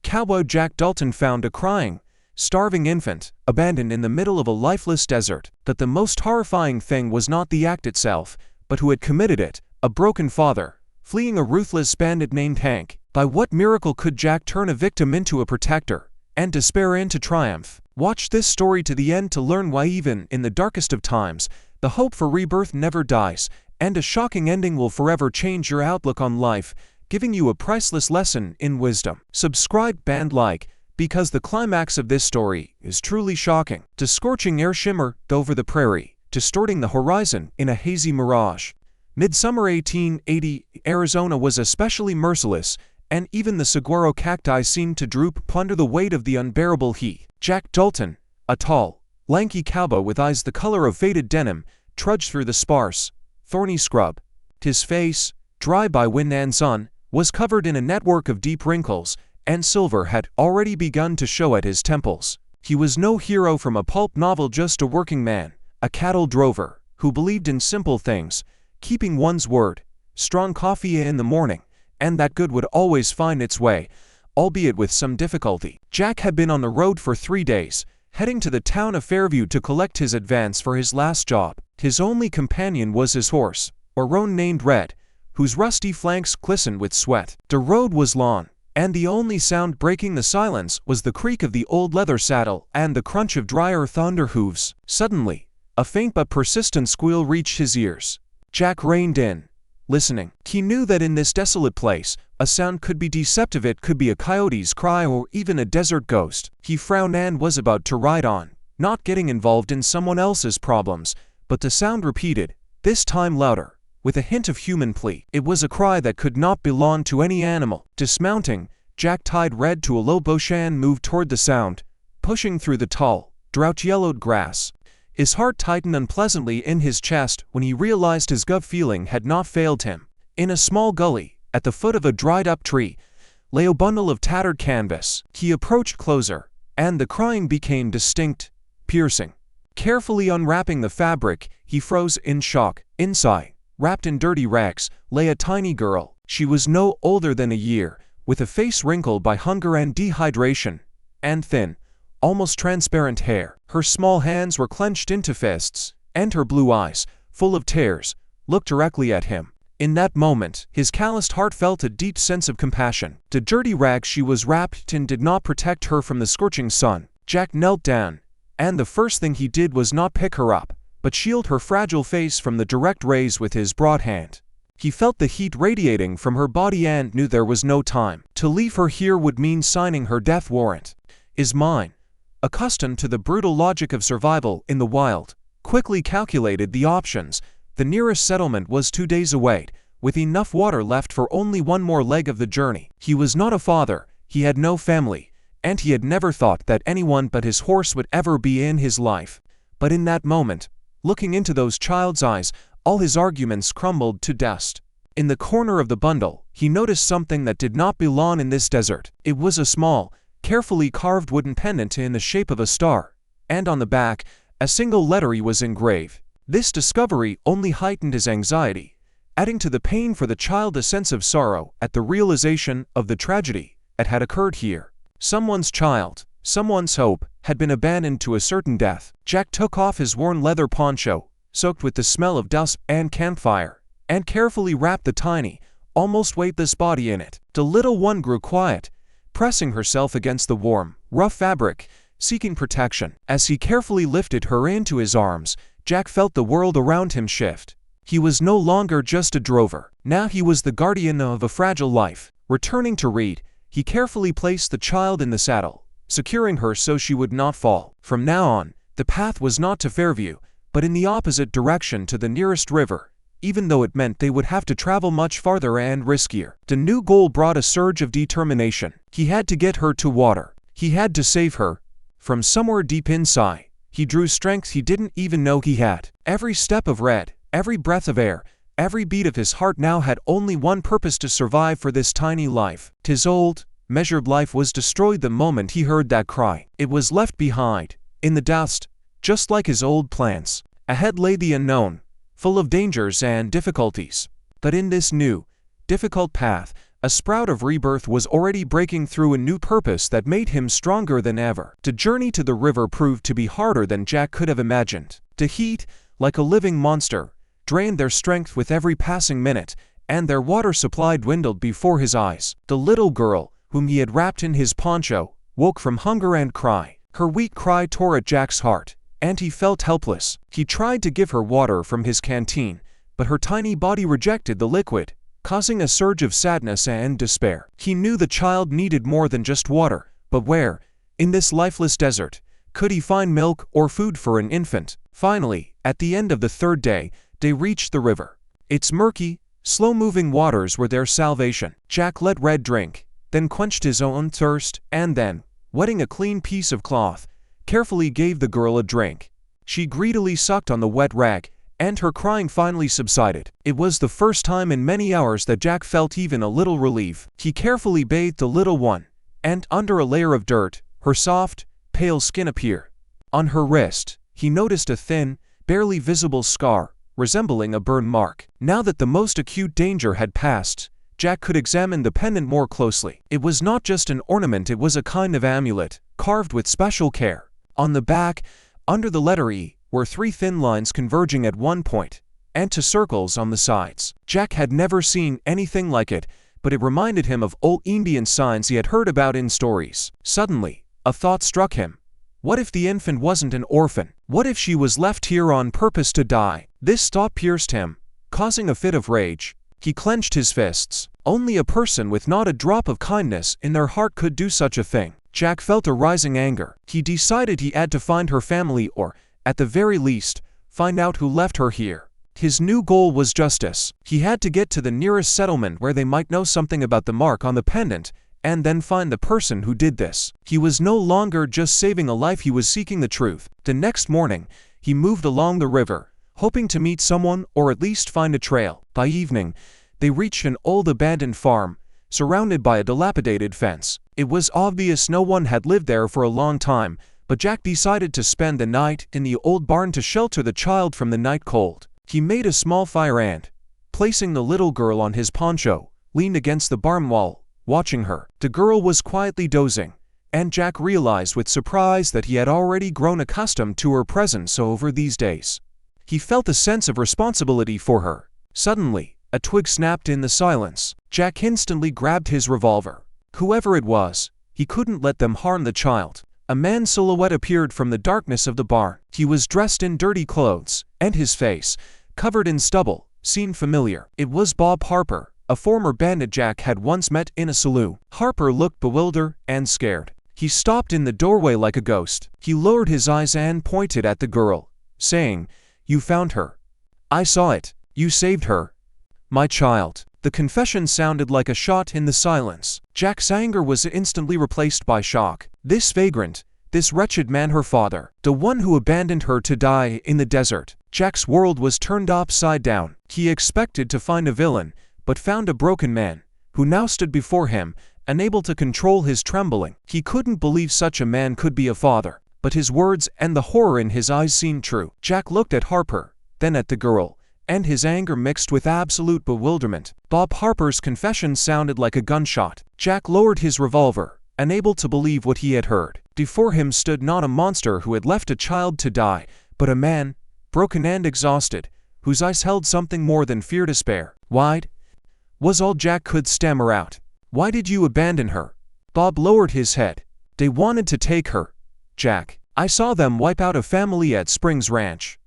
Cowboy Jack Dalton found a crying, starving infant, abandoned in the middle of a lifeless desert. But the most horrifying thing was not the act itself, but who had committed it, a broken father, fleeing a ruthless bandit named Hank. By what miracle could Jack turn a victim into a protector, and despair into triumph? Watch this story to the end to learn why even in the darkest of times, the hope for rebirth never dies, and a shocking ending will forever change your outlook on life, giving you a priceless lesson in wisdom. Subscribe and like, because the climax of this story is truly shocking. The scorching air shimmered over the prairie, distorting the horizon in a hazy mirage. Midsummer 1880, Arizona was especially merciless, and even the saguaro cacti seemed to droop under the weight of the unbearable heat. Jack Dalton, a tall, lanky cowboy with eyes the color of faded denim, trudged through the sparse, thorny scrub. His face, dry by wind and sun, was covered in a network of deep wrinkles, and silver had already begun to show at his temples. He was no hero from a pulp novel, just a working man, a cattle drover, who believed in simple things, keeping one's word, strong coffee in the morning, and that good would always find its way, albeit with some difficulty. Jack had been on the road for 3 days, heading to the town of Fairview to collect his advance for his last job. His only companion was his horse, a roan named Red, whose rusty flanks glistened with sweat. The road was long, and the only sound breaking the silence was the creak of the old leather saddle and the crunch of dry earth under hooves. Suddenly, a faint but persistent squeal reached his ears. Jack reined in, listening. He knew that in this desolate place, a sound could be deceptive. It could be a coyote's cry or even a desert ghost. He frowned and was about to ride on, not getting involved in someone else's problems, but the sound repeated, this time louder, with a hint of human plea. It was a cry that could not belong to any animal. Dismounting, Jack tied Red to a low bush and moved toward the sound, pushing through the tall, drought-yellowed grass. His heart tightened unpleasantly in his chest when he realized his gut feeling had not failed him. In a small gully, at the foot of a dried-up tree, lay a bundle of tattered canvas. He approached closer, and the crying became distinct, piercing. Carefully unwrapping the fabric, he froze in shock. Inside, wrapped in dirty rags, lay a tiny girl. She was no older than a year, with a face wrinkled by hunger and dehydration, and thin, almost transparent hair. Her small hands were clenched into fists, and her blue eyes, full of tears, looked directly at him. In that moment, his calloused heart felt a deep sense of compassion. The dirty rags she was wrapped in did not protect her from the scorching sun. Jack knelt down, and the first thing he did was not pick her up, but shield her fragile face from the direct rays with his broad hand. He felt the heat radiating from her body and knew there was no time. To leave her here would mean signing her death warrant. His mind, accustomed to the brutal logic of survival in the wild, quickly calculated the options. The nearest settlement was 2 days away, with enough water left for only one more leg of the journey. He was not a father, he had no family, and he had never thought that anyone but his horse would ever be in his life. But in that moment, looking into those child's eyes, all his arguments crumbled to dust. In the corner of the bundle, he noticed something that did not belong in this desert. It was a small, carefully carved wooden pendant in the shape of a star, and on the back, a single letter E was engraved. This discovery only heightened his anxiety, adding to the pain for the child a sense of sorrow at the realization of the tragedy that had occurred here. Someone's child, someone's hope, had been abandoned to a certain death. Jack took off his worn leather poncho, soaked with the smell of dust and campfire, and carefully wrapped the tiny, almost weightless body in it. The little one grew quiet, pressing herself against the warm, rough fabric, seeking protection. As he carefully lifted her into his arms, Jack felt the world around him shift. He was no longer just a drover. Now he was the guardian of a fragile life. Returning to Reed, he carefully placed the child in the saddle, securing her so she would not fall. From now on, the path was not to Fairview, but in the opposite direction to the nearest river, even though it meant they would have to travel much farther and riskier. The new goal brought a surge of determination. He had to get her to water. He had to save her. From somewhere deep inside, he drew strength he didn't even know he had. Every step of Red, every breath of air, every beat of his heart now had only one purpose: to survive for this tiny life. His old, measured life was destroyed the moment he heard that cry. It was left behind, in the dust, just like his old plans. Ahead lay the unknown, full of dangers and difficulties. But in this new, difficult path, A sprout of rebirth was already breaking through a new purpose that made him stronger than ever. The journey to the river proved to be harder than Jack could have imagined. The heat, like a living monster, drained their strength with every passing minute, and their water supply dwindled before his eyes. The little girl, whom he had wrapped in his poncho, woke from hunger and cry. Her weak cry tore at Jack's heart, and he felt helpless. He tried to give her water from his canteen, but her tiny body rejected the liquid, causing a surge of sadness and despair. He knew the child needed more than just water, but where, in this lifeless desert, could he find milk or food for an infant? Finally, at the end of the third day, they reached the river. Its murky, slow-moving waters were their salvation. Jack let Red drink, then quenched his own thirst, and then, wetting a clean piece of cloth, carefully gave the girl a drink. She greedily sucked on the wet rag, and her crying finally subsided. It was the first time in many hours that Jack felt even a little relief. He carefully bathed the little one, and under a layer of dirt, her soft, pale skin appeared. On her wrist, he noticed a thin, barely visible scar, resembling a burn mark. Now that the most acute danger had passed, Jack could examine the pendant more closely. It was not just an ornament, it was a kind of amulet, carved with special care. On the back, under the letter E, were 3 thin lines converging at one point, and 2 circles on the sides. Jack had never seen anything like it, but it reminded him of old Indian signs he had heard about in stories. Suddenly, a thought struck him. What if the infant wasn't an orphan? What if she was left here on purpose to die? This thought pierced him, causing a fit of rage. He clenched his fists. Only a person with not a drop of kindness in their heart could do such a thing. Jack felt a rising anger. He decided he had to find her family or, at the very least, find out who left her here. His new goal was justice. He had to get to the nearest settlement where they might know something about the mark on the pendant, and then find the person who did this. He was no longer just saving a life, he was seeking the truth. The next morning, he moved along the river, hoping to meet someone or at least find a trail. By evening, they reached an old abandoned farm, surrounded by a dilapidated fence. It was obvious no one had lived there for a long time, but Jack decided to spend the night in the old barn to shelter the child from the night cold. He made a small fire and, placing the little girl on his poncho, leaned against the barn wall, watching her. The girl was quietly dozing, and Jack realized with surprise that he had already grown accustomed to her presence over these days. He felt a sense of responsibility for her. Suddenly, a twig snapped in the silence. Jack instantly grabbed his revolver. Whoever it was, he couldn't let them harm the child. A man's silhouette appeared from the darkness of the barn. He was dressed in dirty clothes, and his face, covered in stubble, seemed familiar. It was Bob Harper, a former bandit Jack had once met in a saloon. Harper looked bewildered and scared. He stopped in the doorway like a ghost. He lowered his eyes and pointed at the girl, saying, "You found her. I saw it. You saved her. My child." The confession sounded like a shot in the silence. Jack's anger was instantly replaced by shock. This vagrant, this wretched man, her father, the one who abandoned her to die in the desert. Jack's world was turned upside down. He expected to find a villain, but found a broken man, who now stood before him, unable to control his trembling. He couldn't believe such a man could be a father, but his words and the horror in his eyes seemed true. Jack looked at Harper, then at the girl, and his anger mixed with absolute bewilderment. Bob Harper's confession sounded like a gunshot. Jack lowered his revolver, unable to believe what he had heard. Before him stood not a monster who had left a child to die, but a man, broken and exhausted, whose eyes held something more than fear, despair. "Why?" was all Jack could stammer out. "Why did you abandon her?" Bob lowered his head. "They wanted to take her, Jack. I saw them wipe out a family at Springs Ranch.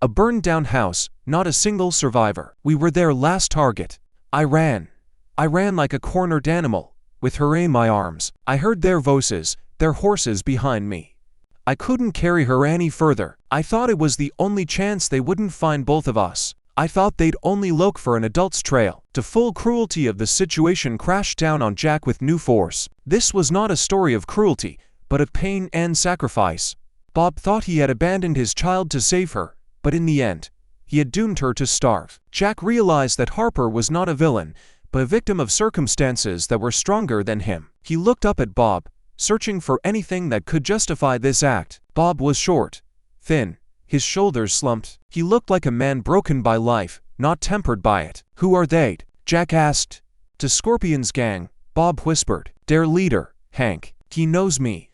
A burned-down house, not a single survivor. We were their last target. I ran like a cornered animal, with her in my arms. I heard their voices, their horses behind me. I couldn't carry her any further. I thought it was the only chance they wouldn't find both of us. I thought they'd only look for an adult's trail." The full cruelty of the situation crashed down on Jack with new force. This was not a story of cruelty, but of pain and sacrifice. Bob thought he had abandoned his child to save her, but in the end, he had doomed her to starve. Jack realized that Harper was not a villain, but a victim of circumstances that were stronger than him. He looked up at Bob, searching for anything that could justify this act. Bob was short, thin, his shoulders slumped. He looked like a man broken by life, not tempered by it. "Who are they?" Jack asked, To Scorpion's gang, Bob whispered. Their leader, Hank. He knows me.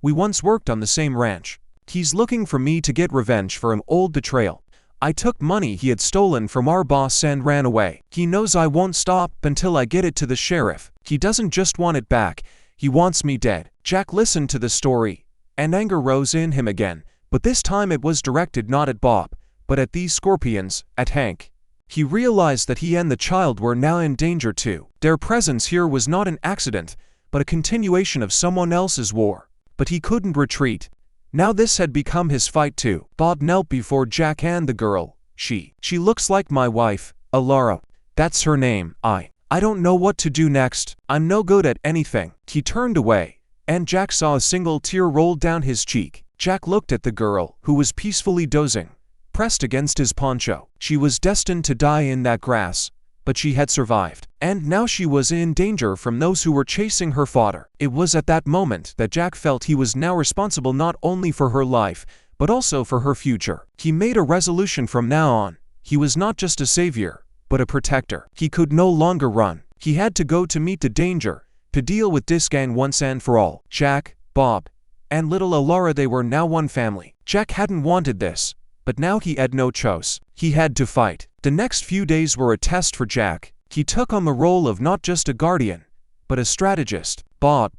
We once worked on the same ranch. He's looking for me to get revenge for an old betrayal. I took money he had stolen from our boss and ran away. He knows I won't stop until I get it to the sheriff. He doesn't just want it back, he wants me dead. Jack listened to the story, and anger rose in him again, but this time it was directed not at Bob, but at these scorpions, at Hank. He realized that he and the child were now in danger too. Their presence here was not an accident, but a continuation of someone else's war. But he couldn't retreat. Now this had become his fight too. Bob knelt before Jack and the girl. She looks like my wife, Alara. That's her name. I don't know what to do next. I'm no good at anything. He turned away, and Jack saw a single tear roll down his cheek. Jack looked at the girl, who was peacefully dozing, pressed against his poncho. She was destined to die in that grass, but she had survived. And now she was in danger from those who were chasing her fodder. It was at that moment that Jack felt he was now responsible not only for her life, but also for her future. He made a resolution from now on. He was not just a savior, but a protector. He could no longer run. He had to go to meet the danger, to deal with this gang once and for all. Jack, Bob, and little Alara, they were now one family. Jack hadn't wanted this, but now he had no choice. He had to fight. The next few days were a test for Jack. He took on the role of not just a guardian, but a strategist. Bob,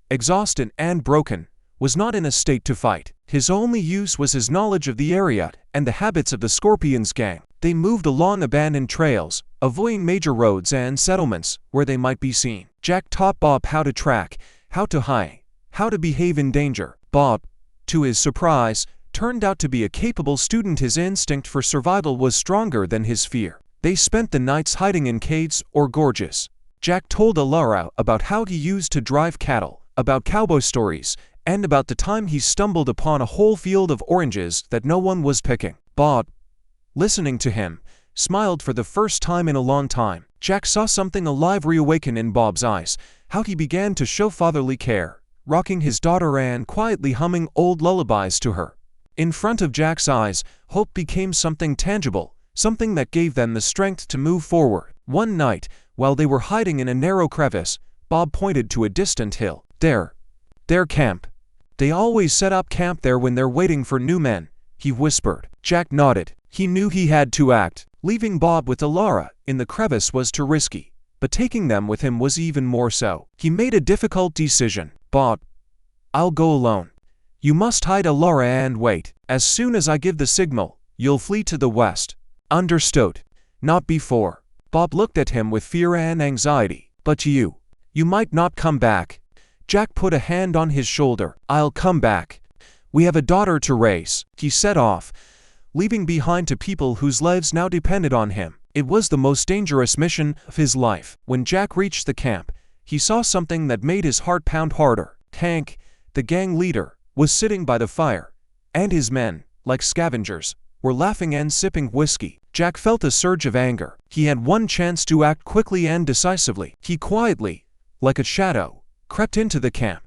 exhausted and broken, was not in a state to fight. His only use was his knowledge of the area and the habits of the Scorpions gang. They moved along abandoned trails, avoiding major roads and settlements where they might be seen. Jack taught Bob how to track, how to hide, how to behave in danger. Bob, to his surprise, turned out to be a capable student. His instinct for survival was stronger than his fear. They spent the nights hiding in caves or gorges. Jack told Alara about how he used to drive cattle, about cowboy stories, and about the time he stumbled upon a whole field of oranges that no one was picking. Bob, listening to him, smiled for the first time in a long time. Jack saw something alive reawaken in Bob's eyes, how he began to show fatherly care, rocking his daughter and quietly humming old lullabies to her. In front of Jack's eyes, hope became something tangible, something that gave them the strength to move forward. One night, while they were hiding in a narrow crevice, Bob pointed to a distant hill. Their camp. They always set up camp there when they're waiting for new men, he whispered. Jack nodded. He knew he had to act. Leaving Bob with Alara in the crevice was too risky, but taking them with him was even more so. He made a difficult decision. Bob, I'll go alone. You must hide Alara and wait. As soon as I give the signal, you'll flee to the west. Understood. Not before. Bob looked at him with fear and anxiety. But you might not come back. Jack put a hand on his shoulder. I'll come back. We have a daughter to raise. He set off, leaving behind to people whose lives now depended on him. It was the most dangerous mission of his life. When Jack reached the camp, he saw something that made his heart pound harder. Hank, the gang leader, was sitting by the fire, and his men, like scavengers, were laughing and sipping whiskey. Jack felt a surge of anger. He had one chance to act quickly and decisively. He quietly, like a shadow, crept into the camp.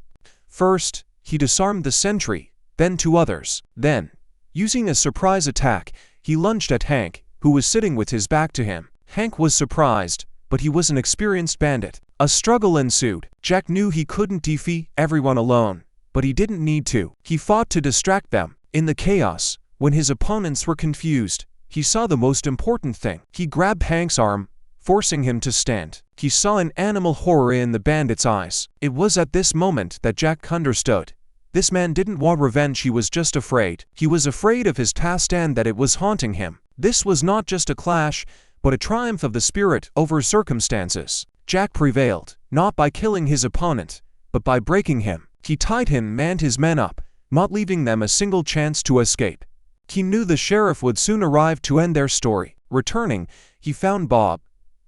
First, he disarmed the sentry, then two others. Then, using a surprise attack, he lunged at Hank, who was sitting with his back to him. Hank was surprised, but he was an experienced bandit. A struggle ensued. Jack knew he couldn't defeat everyone alone, but he didn't need to. He fought to distract them. In the chaos, when his opponents were confused, he saw the most important thing. He grabbed Hank's arm, forcing him to stand. He saw an animal horror in the bandit's eyes. It was at this moment that Jack understood. This man didn't want revenge, he was just afraid. He was afraid of his past and that it was haunting him. This was not just a clash, but a triumph of the spirit over circumstances. Jack prevailed, not by killing his opponent, but by breaking him. He tied him and his men up, not leaving them a single chance to escape. He knew the sheriff would soon arrive to end their story. Returning, he found Bob,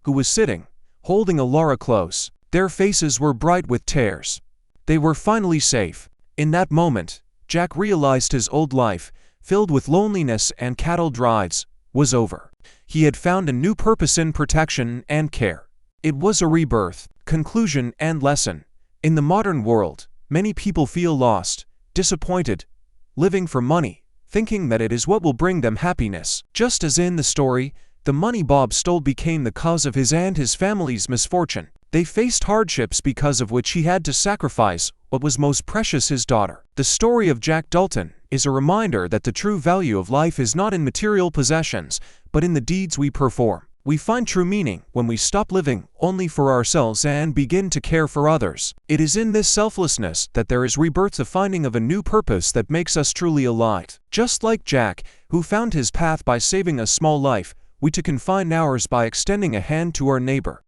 who was sitting, holding Alara close. Their faces were bright with tears. They were finally safe. In that moment, Jack realized his old life, filled with loneliness and cattle drives, was over. He had found a new purpose in protection and care. It was a rebirth, conclusion, and lesson. In the modern world, many people feel lost, disappointed, living for money, thinking that it is what will bring them happiness. Just as in the story, The money Bob stole became the cause of his and his family's misfortune. They faced hardships because of which he had to sacrifice what was most precious, his daughter. The story of Jack Dalton is a reminder that the true value of life is not in material possessions, but in the deeds we perform. We find true meaning when we stop living only for ourselves and begin to care for others. It is in this selflessness that there is rebirth, the finding of a new purpose that makes us truly alive. Just like Jack, who found his path by saving a small life, we too can find ours by extending a hand to our neighbor.